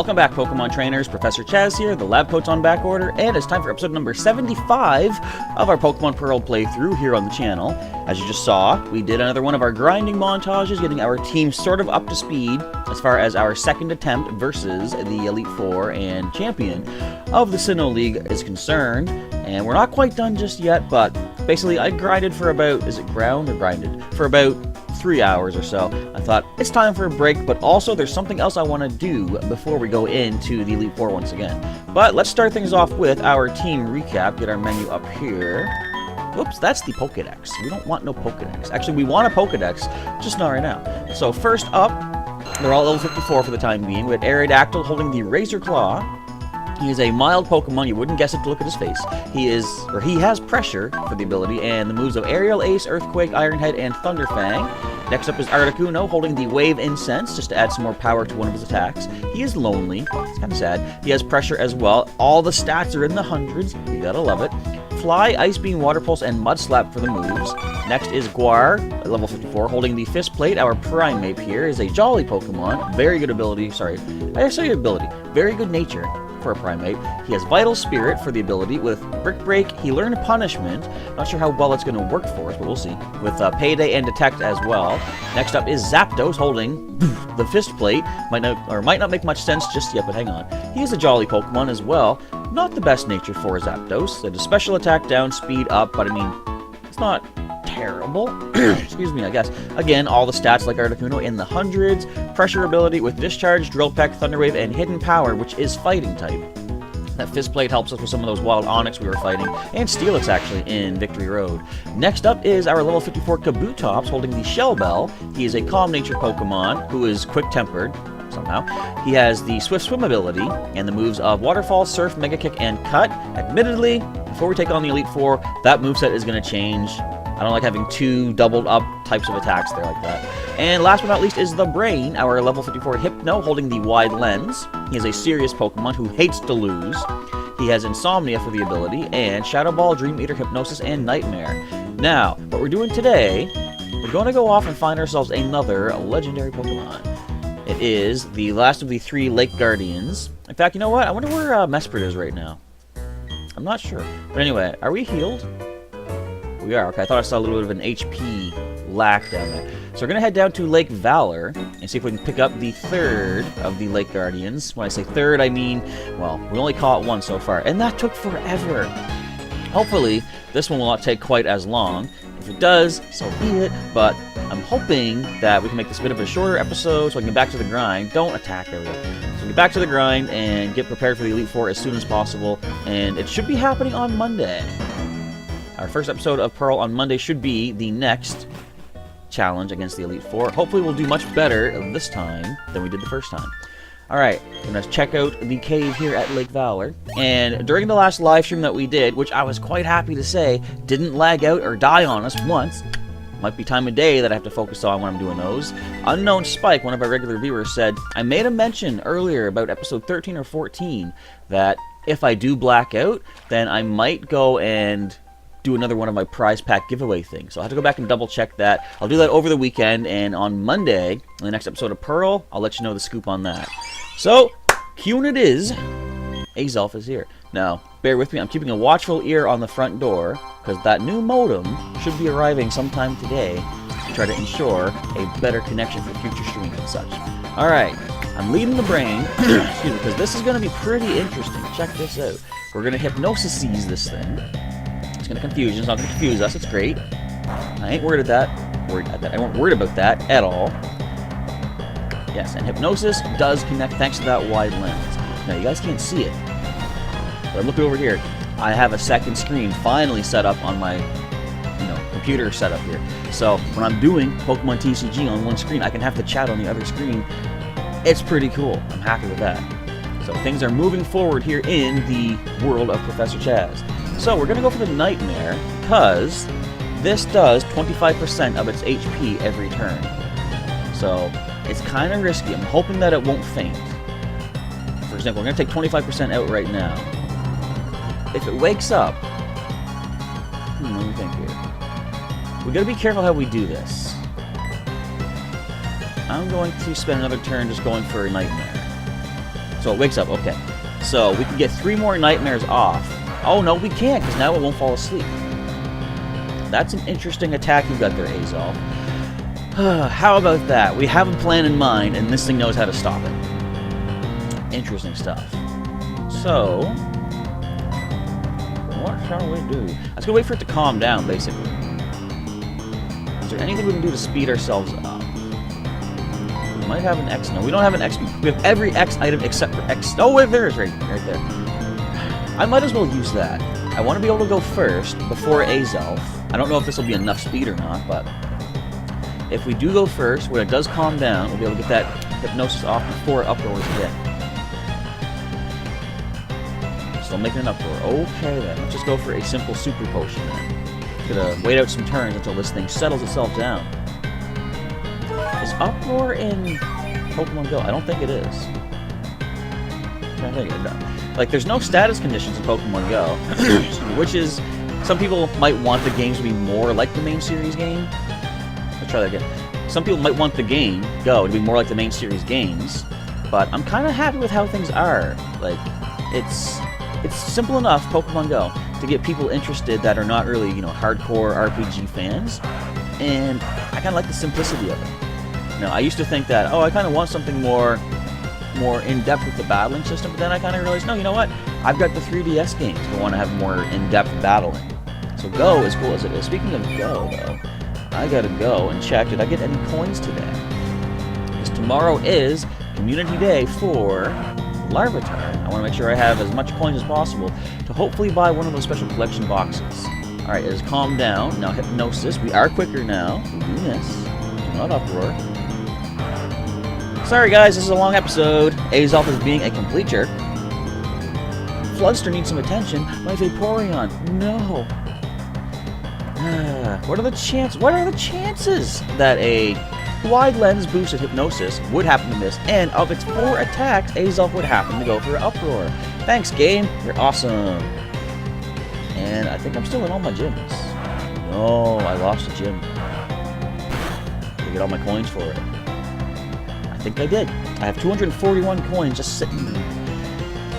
Welcome back, Pokemon Trainers. Professor Chaz here, the lab coat's on back order, and it's time for episode number 75 of our Pokemon Pearl playthrough here on the channel. As you just saw, we did another one of our grinding montages, getting our team sort of up to speed as far as our second attempt versus the Elite Four and champion of the Sinnoh League is concerned. And we're not quite done just yet, but basically I grinded for about, is it ground or grinded? For about 3 hours or so. I thought it's time for a break, but also there's something else I want to do before we go into the Elite Four once again. But let's start things off with our team recap. Get our menu up here. Whoops, that's the Pokedex. We don't want no Pokedex. Actually, we want a Pokedex, just not right now. So first up, they're all level 54 for the time being. We had Aerodactyl holding the Razor Claw. He is a mild Pokemon. You wouldn't guess it to look at his face. He has pressure for the ability, and the moves of Aerial Ace, Earthquake, Iron Head, and Thunder Fang. Next up is Articuno, holding the Wave Incense, just to add some more power to one of his attacks. He is lonely. It's kind of sad. He has pressure as well. All the stats are in the hundreds. You gotta love it. Fly, Ice Beam, Water Pulse, and Mud Slap for the moves. Next is Guar, at level 54, holding the Fist Plate. Our Primeape here is a jolly Pokemon. Very good ability. Sorry, I say ability. Very good nature for a Primeape. He has Vital Spirit for the ability. With Brick Break, he learned Punishment. Not sure how well it's going to work for us, but we'll see. With Payday and Detect as well. Next up is Zapdos, holding the Fist Plate. Might not make much sense just yet, but hang on. He is a jolly Pokemon as well. Not the best nature for Zapdos. It is special attack down, speed up, but I mean, it's not terrible. Excuse me, I guess. Again, all the stats like Articuno in the hundreds. Pressure ability with Discharge, Drill Peck, Thunder Wave, and Hidden Power, which is fighting type. That Fist Plate helps us with some of those wild Onix we were fighting, and Steelix actually in Victory Road. Next up is our level 54 Kabutops holding the Shell Bell. He is a calm nature Pokemon who is quick-tempered. Somehow. He has the Swift Swim ability, and the moves of Waterfall, Surf, Mega Kick, and Cut. Admittedly, before we take on the Elite Four, that moveset is going to change. I don't like having two doubled up types of attacks there like that. And last but not least is the Brain, our level 54 Hypno, holding the Wide Lens. He is a serious Pokemon who hates to lose. He has Insomnia for the ability, and Shadow Ball, Dream Eater, Hypnosis, and Nightmare. Now, what we're doing today, we're going to go off and find ourselves another legendary Pokemon. It is the last of the 3 Lake Guardians. In fact, you know what? I wonder where Mesprit is right now. I'm not sure. But anyway, are we healed? We are. Okay, I thought I saw a little bit of an HP lack down there. So we're going to head down to Lake Valor and see if we can pick up the 3rd of the Lake Guardians. When I say 3rd, I mean, well, we only caught 1 so far. And that took forever. Hopefully, this one will not take quite as long. If it does, so be it, but I'm hoping that we can make this a bit of a shorter episode so I can get back to the grind. Don't attack, there we go. So get back to the grind and get prepared for the Elite Four as soon as possible, and it should be happening on Monday. Our first episode of Pearl on Monday should be the next challenge against the Elite Four. Hopefully we'll do much better this time than we did the first time. Alright, I'm going to check out the cave here at Lake Valor. And during the last live stream that we did, which I was quite happy to say didn't lag out or die on us once, might be time of day that I have to focus on when I'm doing those. Unknown Spike, one of our regular viewers, said, I made a mention earlier about episode 13 or 14 that if I do black out, then I might go and do another one of my prize pack giveaway things. So I'll have to go back and double check that. I'll do that over the weekend, and on Monday, in the next episode of Pearl, I'll let you know the scoop on that. So, cueing it is, Azelf is here. Now, bear with me, I'm keeping a watchful ear on the front door, because that new modem should be arriving sometime today to try to ensure a better connection for future streams and such. Alright, I'm leading the Brain, excuse me, because this is going to be pretty interesting. Check this out. We're going to Hypnosis-seize this thing. It's going to confuse you, it's not going to confuse us, it's great. I ain't worried about that. I won't worried about that at all. Yes, and Hypnosis does connect thanks to that wide lens. Now, you guys can't see it, but I'm looking over here. I have a second screen finally set up on my, computer setup here. So, when I'm doing Pokemon TCG on one screen, I can have the chat on the other screen. It's pretty cool. I'm happy with that. So, things are moving forward here in the world of Professor Chaz. So, we're going to go for the Nightmare, because this does 25% of its HP every turn. So, it's kind of risky. I'm hoping that it won't faint. For example, we're going to take 25% out right now. If it wakes up... let me think here. We got to be careful how we do this. I'm going to spend another turn just going for a Nightmare. So it wakes up, okay. So we can get 3 more nightmares off. Oh, no, we can't, because now it won't fall asleep. That's an interesting attack you got there, Azov. How about that? We have a plan in mind, and this thing knows how to stop it. Interesting stuff. So, what shall we do? Let's go wait for it to calm down, basically. Is there anything we can do to speed ourselves up? We might have an X. No, we don't have an X. We have every X item except for X. Oh, wait, there it is, right there. I might as well use that. I want to be able to go first before Azov. I don't know if this will be enough speed or not, but if we do go first, when it does calm down, we'll be able to get that hypnosis off before it uproars again. Still making an uproar. Okay then, let's just go for a simple super potion then. Gonna wait out some turns until this thing settles itself down. Is uproar in Pokemon Go? I don't think it is. I'm trying to think. Like, there's no status conditions in Pokemon Go, which is, some people might want the games to be more like the main series game. Let's try that again. Some people might want the game, Go, to be more like the main series games, but I'm kind of happy with how things are. Like, it's simple enough, Pokemon Go, to get people interested that are not really, you know, hardcore RPG fans, and I kind of like the simplicity of it. You know, I used to think that, oh, I kind of want something more in-depth with the battling system, but then I kind of realized, no, you know what? I've got the 3DS games that want to have more in-depth battling. So Go, as cool as it is. Speaking of Go, though, I gotta go and check, did I get any coins today? Because tomorrow is Community Day for Larvitar. I want to make sure I have as much coins as possible to hopefully buy one of those special collection boxes. Alright, it has calmed down. Now Hypnosis. We are quicker now. We do miss. Do not uproar. Sorry guys, this is a long episode. Azov is being a complete jerk. Floodster needs some attention. My Vaporeon. No. What are the chances that a wide lens boosted Hypnosis would happen to miss, and of its 4 attacks, Azov would happen to go for Uproar? Thanks, game. You're awesome. And I think I'm still in all my gyms. No, I lost a gym. Did I get all my coins for it? I think I did. I have 241 coins just sitting there.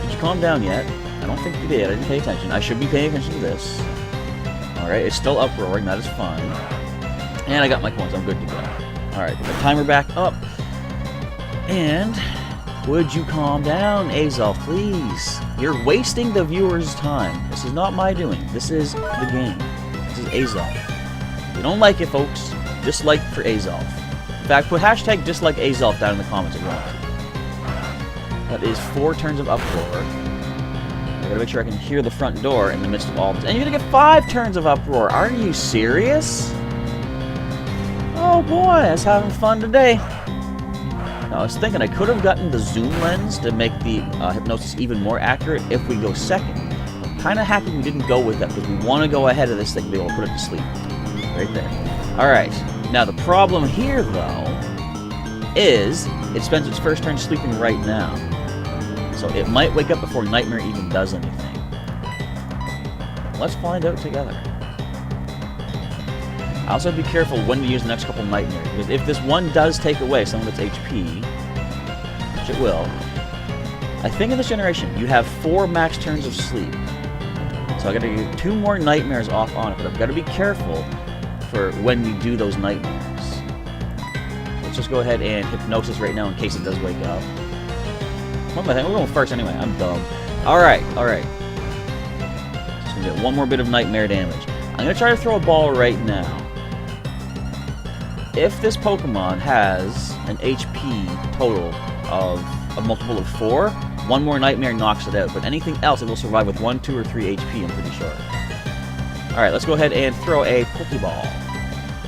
Did you calm down yet? I don't think you did. I didn't pay attention. I should be paying attention to this. Alright, it's still uproaring. That is fine. And I got my coins. I'm good to go. Alright, get the timer back up. And would you calm down, Azov, please? You're wasting the viewer's time. This is not my doing. This is the game. This is Azov. If you don't like it, folks, dislike for Azov. In fact, put hashtag dislike Azov down in the comments if you want to. That is 4 turns of uproar. I gotta make sure I can hear the front door in the midst of all this. And you're gonna get 5 turns of uproar. Are you serious? Oh boy, I was having fun today. Now, I was thinking I could have gotten the zoom lens to make the hypnosis even more accurate if we go second. I'm kind of happy we didn't go with that because we want to go ahead of this thing to be able to put it to sleep. Right there. Alright, now the problem here, though, is it spends its first turn sleeping right now. So it might wake up before Nightmare even does anything. Let's find out together. I also have to be careful when to use the next couple Nightmares, because if this one does take away some of its HP, which it will, I think in this generation you have 4 max turns of sleep. So I gotta get 2 more Nightmares off on it, but I've got to be careful for when we do those Nightmares. So let's just go ahead and Hypnosis right now in case it does wake up. What am I thinking? We're going first anyway. I'm dumb. Alright, alright. Just gonna get 1 more bit of Nightmare damage. I'm gonna try to throw a ball right now. If this Pokemon has an HP total of a multiple of 4, 1 more Nightmare knocks it out. But anything else, it will survive with 1, 2, or 3 HP, I'm pretty sure. Alright, let's go ahead and throw a Pokeball.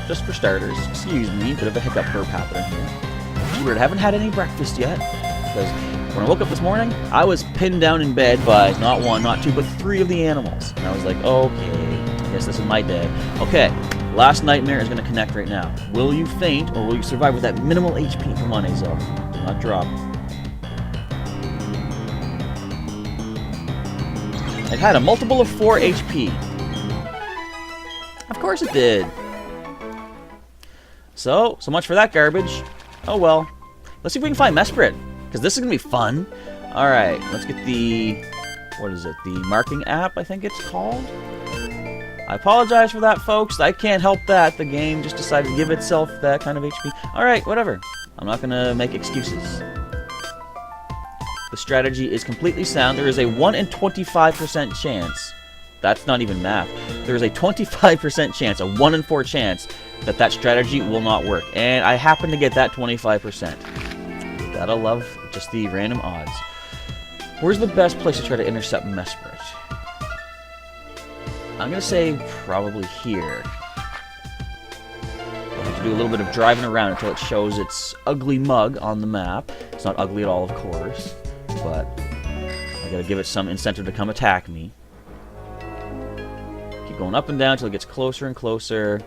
Just for starters. Excuse me, bit of a hiccup burp happening here. Weird, I haven't had any breakfast yet. Because when I woke up this morning, I was pinned down in bed by not 1, not 2, but 3 of the animals. And I was like, okay, I guess this is my day. Okay. Last Nightmare is going to connect right now. Will you faint, or will you survive with that minimal HP? Come on, Azov. Do not drop. It had a multiple of 4 HP. Of course it did. So much for that garbage. Oh well. Let's see if we can find Mesprit, because this is going to be fun. Alright, let's get the... What is it? The marking app, I think it's called? I apologize for that, folks. I can't help that. The game just decided to give itself that kind of HP. Alright, whatever. I'm not gonna make excuses. The strategy is completely sound. There is a 1 in 25% chance. That's not even math. There is a 25% chance, a 1 in 4 chance, that that strategy will not work. And I happen to get that 25%. Gotta love just the random odds. Where's the best place to try to intercept Mesprit? I'm gonna say probably here. I'll have to do a little bit of driving around until it shows its ugly mug on the map. It's not ugly at all, of course, but I gotta give it some incentive to come attack me. Keep going up and down until it gets closer and closer.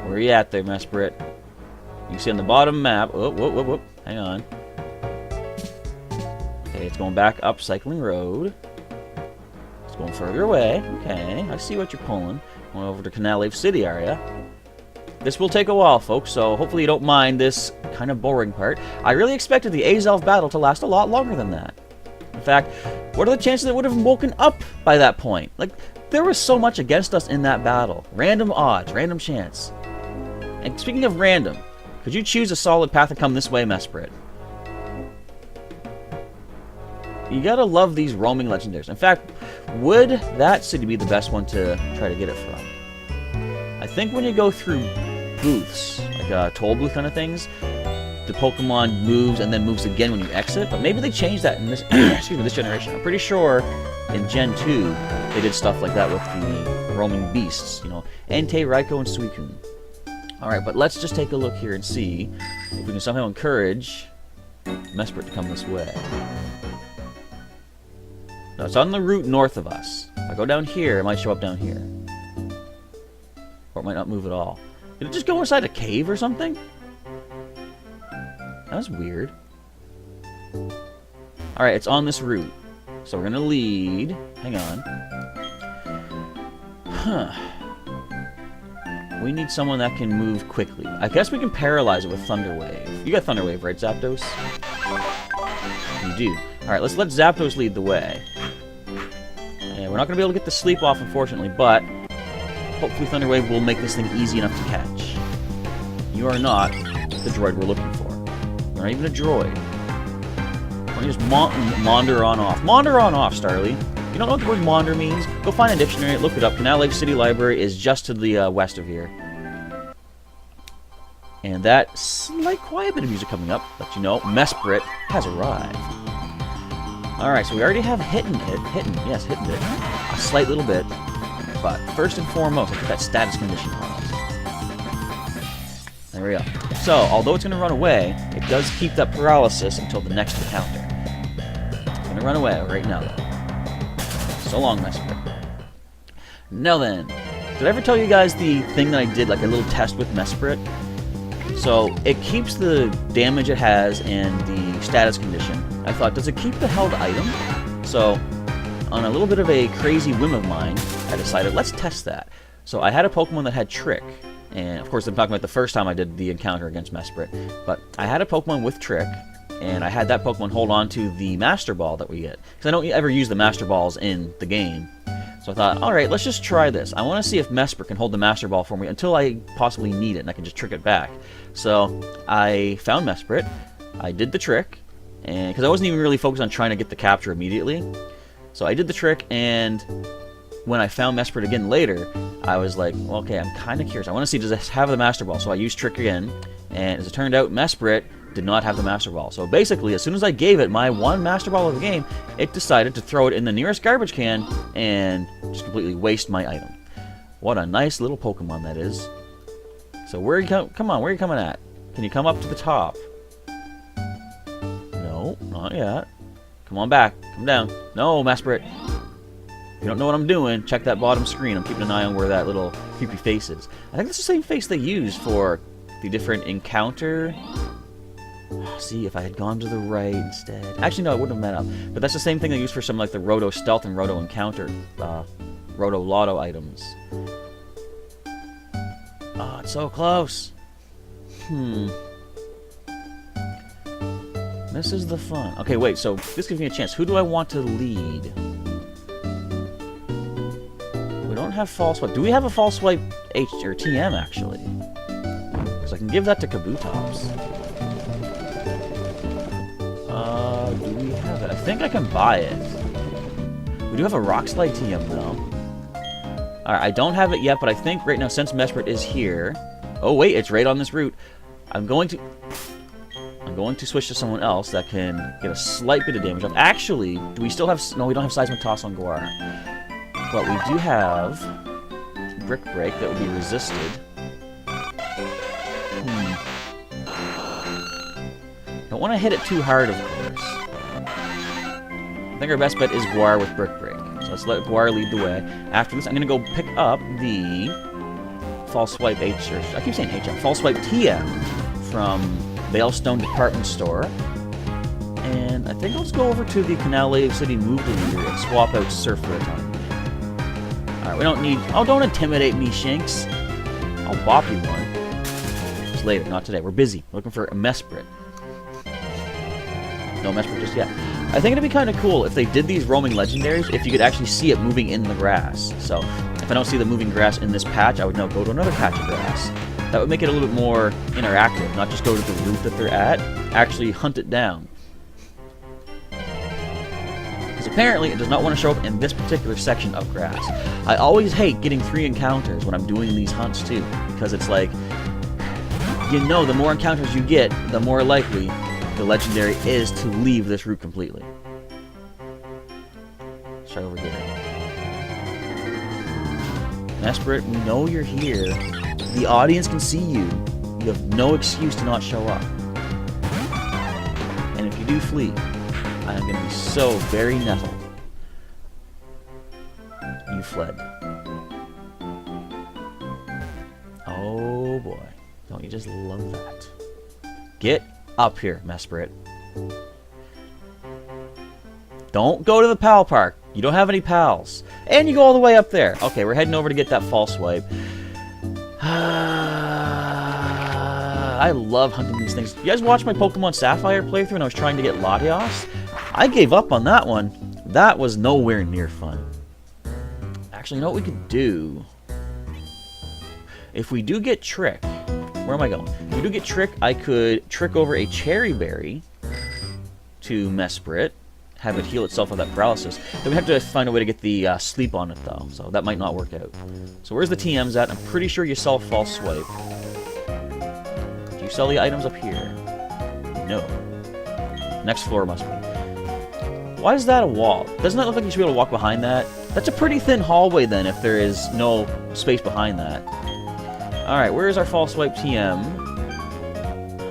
Where are you at there, Mesprit? You can see on the bottom map. Oh, whoop, whoop, whoop. Hang on. Okay, it's going back up Cycling Road. It's going further away. Okay, I see what you're pulling. Going over to Canal Lake City area. This will take a while, folks, so hopefully you don't mind this kind of boring part. I really expected the Azelf battle to last a lot longer than that. In fact, what are the chances it would have woken up by that point? Like, there was so much against us in that battle. Random odds, random chance. And speaking of random, could you choose a solid path to come this way, Mesprit? You gotta love these roaming legendaries. In fact, would that city be the best one to try to get it from? I think when you go through booths, like toll booth kind of things, the Pokemon moves and then moves again when you exit. But maybe they changed that in this excuse me, this generation. I'm pretty sure in Gen 2 they did stuff like that with the roaming beasts. You know, Entei, Raikou, and Suicune. Alright, but let's just take a look here and see if we can somehow encourage Mesprit to come this way. No, it's on the route north of us. If I go down here, it might show up down here. Or it might not move at all. Did it just go inside a cave or something? That's weird. Alright, it's on this route. So we're gonna lead. Hang on. Huh. We need someone that can move quickly. I guess we can paralyze it with Thunder Wave. You got Thunder Wave, right, Zapdos? You do. Alright, let's let Zapdos lead the way. And we're not going to be able to get the sleep off, unfortunately, but hopefully Thunder Wave will make this thing easy enough to catch. You are not the droid we're looking for. You're not even a droid. Why don't you just maunder on off. Maunder on off, Starly. You don't know what the word maunder means? Go find a dictionary, look it up. Canal Lake City Library is just to the west of here. And that slight quiet bit of music coming up lets you know Mesprit has arrived. Alright, so we already have Hitting Bit. A slight little bit. But first and foremost, let's put that status condition on us. There we go. So, although it's going to run away, it does keep that paralysis until the next encounter. It's going to run away right now, though. So long, Mesprit. Now then, did I ever tell you guys the thing that I did, like a little test with Mesprit? So, it keeps the damage it has and the status condition. I thought, does it keep the held item? So, on a little bit of a crazy whim of mine, I decided, let's test that. So, I had a Pokemon that had Trick. And, of course, I'm talking about the first time I did the encounter against Mesprit. But I had a Pokemon with Trick, and I had that Pokemon hold on to the Master Ball that we get. Because I don't ever use the Master Balls in the game. So I thought, alright, let's just try this. I want to see if Mesprit can hold the Master Ball for me until I possibly need it, and I can just trick it back. So, I found Mesprit, I did the trick, and because I wasn't even really focused on trying to get the capture immediately. So I did the trick, and when I found Mesprit again later, I was like, well, okay, I'm kind of curious. I want to see, does it have the Master Ball? So I used Trick again, and as it turned out, Mesprit did not have the Master Ball. So basically, as soon as I gave it my one Master Ball of the game, it decided to throw it in the nearest garbage can and just completely waste my item. What a nice little Pokemon that is. So where are you come on, where are you coming at? Can you come up to the top? No, not yet. Come on back. Come down. No, Mesprit. If you don't know what I'm doing, check that bottom screen. I'm keeping an eye on where that little creepy face is. I think it's the same face they use for the different encounter. See, if I had gone to the right instead. Actually, no, it wouldn't have met up. But that's the same thing they use for some like the Roto Stealth and Roto Encounter, Roto Lotto items. Oh, it's so close. This is the fun. Okay, wait, so this gives me a chance. Who do I want to lead? We don't have false swipe. Do we have a false swipe H or TM, actually? Because I can give that to Kabutops. Do we have it? I think I can buy it. We do have a Rock Slide TM, though. Alright, I don't have it yet, but I think right now, since Mesprit is here... Oh, wait, it's right on this route. I'm going to switch to someone else that can get a slight bit of damage off. Actually, do we still have... No, we don't have Seismic Toss on Guar. But we do have Brick Break that will be resisted. Don't want to hit it too hard, of course. I think our best bet is Guar with Brick Break. So let's let Guar lead the way. After this, I'm going to go pick up the False Swipe H... Or, I keep saying HM. False Swipe TM from Veilstone Department Store. And I think let's go over to the Canal Lake City Move Deleter and swap out Surf for a time. Alright, we don't need... Oh, don't intimidate me, Shinx. I'll bop you one. Just later, not today. We're busy. We're looking for a Mesprit. No Mesprit just yet. I think it'd be kind of cool if they did these roaming legendaries, if you could actually see it moving in the grass. So, if I don't see the moving grass in this patch, I would now go to another patch of grass. That would make it a little bit more interactive, not just go to the route that they're at, actually hunt it down. Because apparently it does not want to show up in this particular section of grass. I always hate getting 3 encounters when I'm doing these hunts too, because it's like, you know, the more encounters you get, the more likely the legendary is to leave this route completely. Let's try over here. Mesprit, we know you're here. The audience can see you. You have no excuse to not show up. And if you do flee, I am going to be so very nettled. You fled. Oh boy. Don't you just love that? Get up here, Mesprit. Don't go to the pal park. You don't have any pals. And you go all the way up there. Okay, we're heading over to get that false swipe. I love hunting these things. You guys watched my Pokemon Sapphire playthrough and I was trying to get Latios? I gave up on that one. That was nowhere near fun. Actually, you know what we could do? If we do get Trick... Where am I going? If we do get Trick, I could trick over a Cherry Berry to Mesprit, have it heal itself of that paralysis. Then we have to find a way to get the sleep on it, though, so that might not work out. So where's the TMs at? I'm pretty sure you sell False Swipe. Do you sell the items up here? No. Next floor must be. Why is that a wall? Doesn't that look like you should be able to walk behind that? That's a pretty thin hallway, then, if there is no space behind that. Alright, where is our False Swipe TM?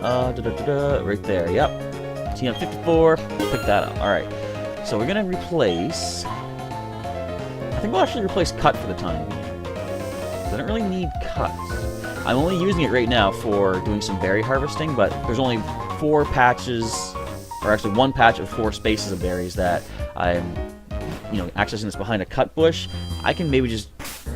Right there, yep. TM 54, pick that up. Alright, so we're going to replace... I think we'll actually replace Cut for the time being. I don't really need Cut. I'm only using it right now for doing some berry harvesting, but there's only 4 patches, or actually 1 patch of 4 spaces of berries that I'm, accessing this behind a Cut bush. I can maybe just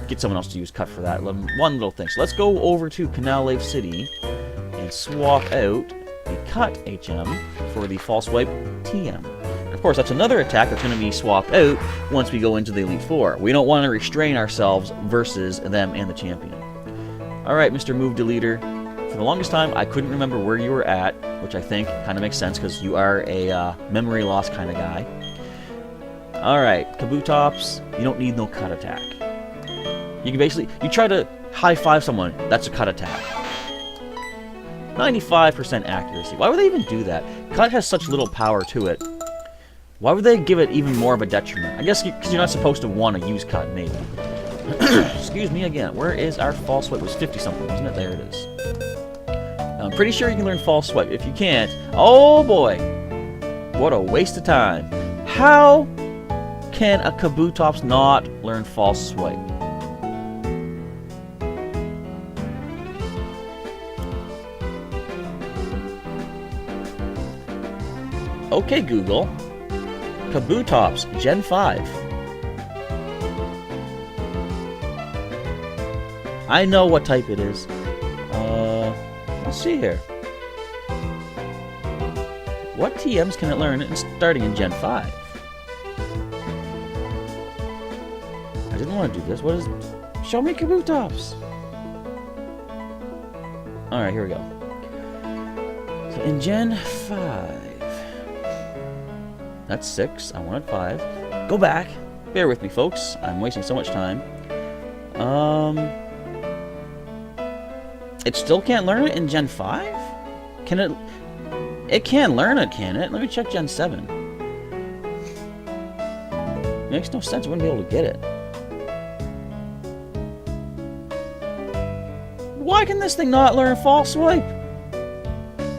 get someone else to use Cut for that. One little thing. So let's go over to Canal Lake City and swap out the Cut HM for the False Swipe TM. And of course, that's another attack that's going to be swapped out once we go into the Elite Four. We don't want to restrain ourselves versus them and the champion. Alright, Mr. Move Deleter. For the longest time, I couldn't remember where you were at, which I think kind of makes sense because you are a memory loss kind of guy. Alright, Kabutops, you don't need no Cut attack. You can basically, you try to high-five someone, that's a Cut attack. 95% accuracy. Why would they even do that? Cut has such little power to it. Why would they give it even more of a detriment? I guess because you're not supposed to want to use Cut, maybe. Excuse me again. Where is our False Swipe? It was 50-something, wasn't it? There it is. Now, I'm pretty sure you can learn False Swipe. If you can't, oh boy. What a waste of time. How can a Kabutops not learn False Swipe? Okay, Google. Kabutops, Gen 5. I know what type it is. Let's see here. What TMs can it learn starting in Gen 5? I didn't want to do this. What is... Show me Kabutops! Alright, here we go. So in Gen 5... That's 6. I wanted 5. Go back. Bear with me, folks. I'm wasting so much time. It still can't learn it in Gen 5? Can it... It can learn it, can it? Let me check Gen 7. It makes no sense. I wouldn't be able to get it. Why can this thing not learn False Swipe?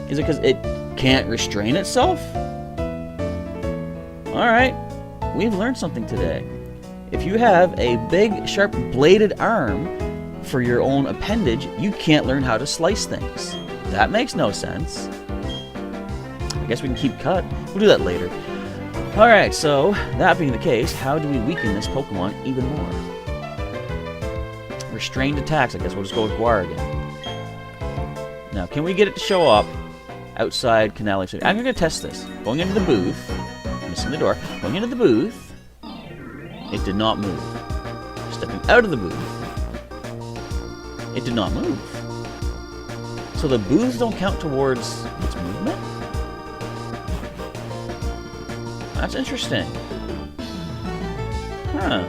Is it because it can't restrain itself? Alright. We've learned something today. If you have a big, sharp, bladed arm for your own appendage, you can't learn how to slice things. That makes no sense. I guess we can keep cut. We'll do that later. Alright, so, that being the case, how do we weaken this Pokemon even more? Restrained attacks, I guess we'll just go with Guar again. Now, can we get it to show up outside Canal City? I'm going to test this. Going into the booth, missing the door, going into the booth, it did not move. Stepping out of the booth, it did not move. So the booths don't count towards its movement? That's interesting. Huh.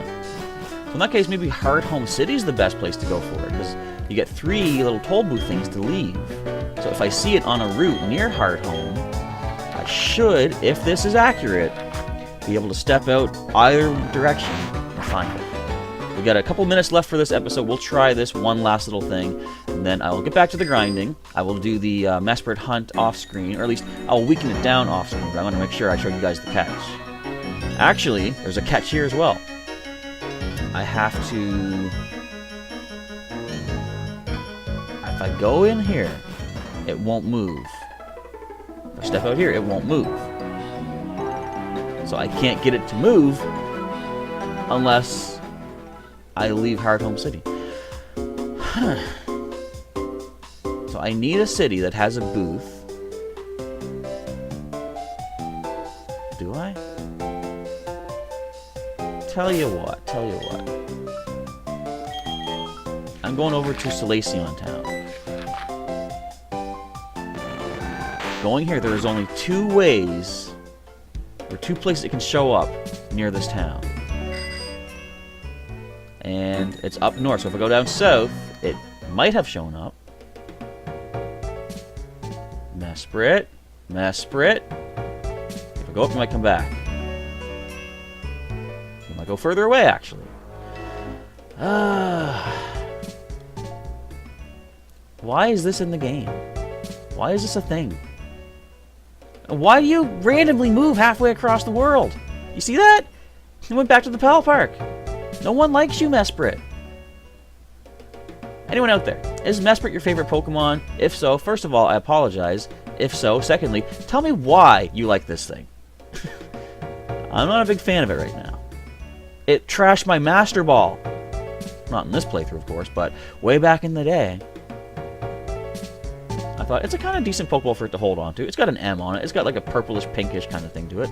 So in that case, maybe Hard Home City is the best place to go for it, because you get 3 little toll booth things to leave. So if I see it on a route near Hard Home, I should, if this is accurate, be able to step out either direction and find it. We've got a couple minutes left for this episode. We'll try this one last little thing, and then I will get back to the grinding. I will do the Mesprit hunt off-screen, or at least I'll weaken it down off-screen, but I want to make sure I show you guys the catch. Actually, there's a catch here as well. I have to... If I go in here, it won't move. If I step out here, it won't move. So I can't get it to move unless I leave Hard Home City. Huh. So I need a city that has a booth. Do I? Tell you what. I'm going over to Solaceon Town. Going here, there is only 2 ways, or 2 places it can show up near this town. And it's up north, so if I go down south, it might have shown up. Mesprit. If I go up, it might come back. It might go further away, actually. Why is this in the game? Why is this a thing? Why do you randomly move halfway across the world? You see that? It went back to the Pal Park. No one likes you, Mesprit. Anyone out there, is Mesprit your favorite Pokemon? If so, first of all, I apologize. If so, secondly, tell me why you like this thing. I'm not a big fan of it right now. It trashed my Master Ball. Not in this playthrough, of course, but way back in the day. I thought it's a kind of decent Pokeball for it to hold on to. It's got an M on it. It's got like a purplish, pinkish kind of thing to it.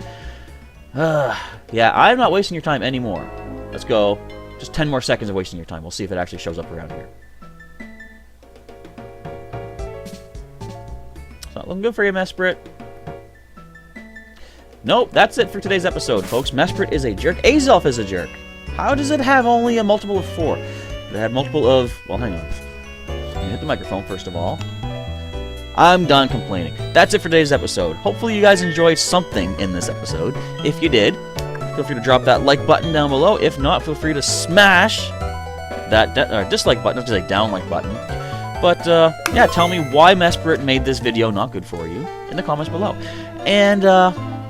Yeah, I'm not wasting your time anymore. Let's go. Just 10 more seconds of wasting your time. We'll see if it actually shows up around here. It's not looking good for you, Mesprit. Nope, that's it for today's episode, folks. Mesprit is a jerk. Azelf is a jerk. How does it have only a multiple of 4? It had multiple of... Well, hang on. Let me hit the microphone, first of all. I'm done complaining. That's it for today's episode. Hopefully you guys enjoyed something in this episode. If you did, feel free to drop that like button down below. If not, feel free to smash that dislike button. I was going to say down like button. But, yeah, tell me why Mesprit made this video not good for you in the comments below. And,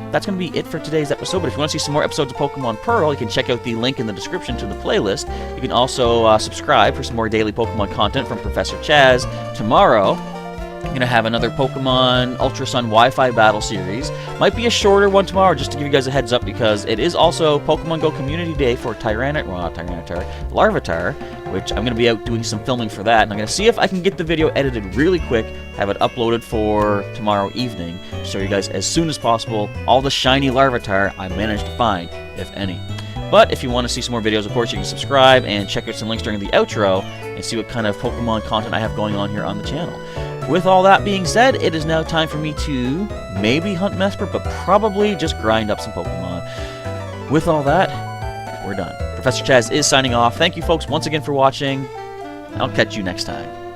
that's going to be it for today's episode. But if you want to see some more episodes of Pokemon Pearl, you can check out the link in the description to the playlist. You can also subscribe for some more daily Pokemon content from Professor Chaz tomorrow. I'm going to have another Pokemon Ultra Sun Wi-Fi battle series. Might be a shorter one tomorrow, just to give you guys a heads up, because it is also Pokemon Go Community Day for Larvitar, which I'm going to be out doing some filming for that, and I'm going to see if I can get the video edited really quick, have it uploaded for tomorrow evening, show you guys as soon as possible all the shiny Larvitar I managed to find, if any. But if you want to see some more videos, of course, you can subscribe and check out some links during the outro and see what kind of Pokemon content I have going on here on the channel. With all that being said, it is now time for me to maybe hunt Mesper, but probably just grind up some Pokemon. With all that, we're done. Professor Chaz is signing off. Thank you folks once again for watching. I'll catch you next time.